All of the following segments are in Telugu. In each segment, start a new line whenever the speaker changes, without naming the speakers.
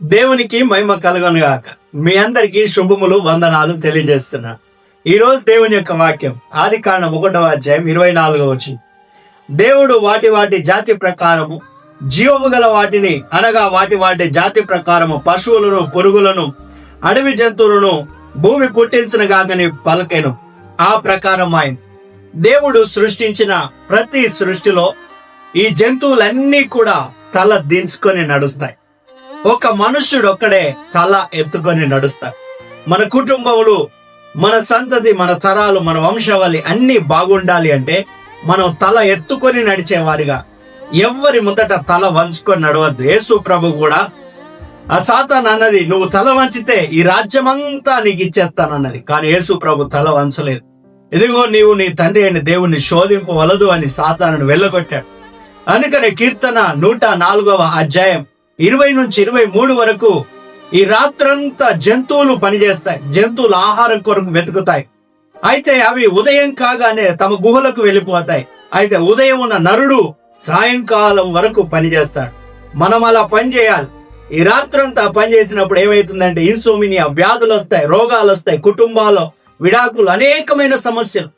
దేవునికి మహిమ కలుగును గాక. మీ అందరికీ శుభములు, వందనాలు తెలియజేస్తున్నా. ఈ రోజు దేవుని యొక్క వాక్యం ఆదికాండం 1వ అధ్యాయం 24వ వచనం. దేవుడు వాటి జాతి ప్రకారము జీవము గల వాటిని అనగా వాటి జాతి ప్రకారము పశువులను, పురుగులను, అడవి జంతువులను భూమి పుట్టించిన గాకని పలికెను. ఆ ప్రకారం ఆయన దేవుడు సృష్టించిన ప్రతి సృష్టిలో ఈ జంతువులన్నీ కూడా తల దించుకొని నడుస్తాయి. ఒక మనుష్యుడు ఒక్కడే తల ఎత్తుకొని నడుస్తాడు. మన కుటుంబములు, మన సంతతి, మన తరాలు, మన వంశావళి అన్ని బాగుండాలి అంటే మనం తల ఎత్తుకొని నడిచేవారిగా, ఎవ్వరి ముందట తల వంచుకొని నడవద్దు. యేసు ప్రభు కూడా ఆ సాతాను అన్నది, నువ్వు తల వంచితే ఈ రాజ్యమంతా నీకు ఇచ్చేస్తానన్నది. కానీ యేసు ప్రభు తల వంచలేదు. ఇదిగో నీవు నీ తండ్రి అయిన దేవుణ్ణి శోధింపవలదు అని సాతానును వెళ్ళగొట్టాడు. అందుకనే కీర్తన 104వ అధ్యాయం 20 నుంచి 23 వరకు ఈ రాత్రంతా జంతువులు పనిచేస్తాయి. జంతువులు ఆహారం కొరకు వెతుకుతాయి. అయితే అవి ఉదయం కాగానే తమ గుహలకు వెళ్ళిపోతాయి. అయితే ఉదయం ఉన్న నరుడు సాయంకాలం వరకు పనిచేస్తాడు. మనం అలా పని చేయాలి. ఈ రాత్రంతా పని చేసినప్పుడు ఏమవుతుందంటే ఇన్సోమినియా వ్యాధులు వస్తాయి, రోగాలు వస్తాయి, కుటుంబాల్లో విడాకులు, అనేకమైన సమస్యలు.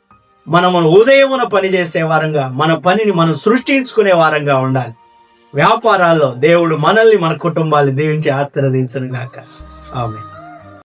మనము ఉదయమున పని చేసే వారంగా, మన పనిని మనం సృష్టించుకునే వారంగా ఉండాలి. వ్యాపారాల్లో దేవుడు మనల్ని, మన కుటుంబాన్ని దీవించి ఆశీర్వదించును గాక. ఆమేన్.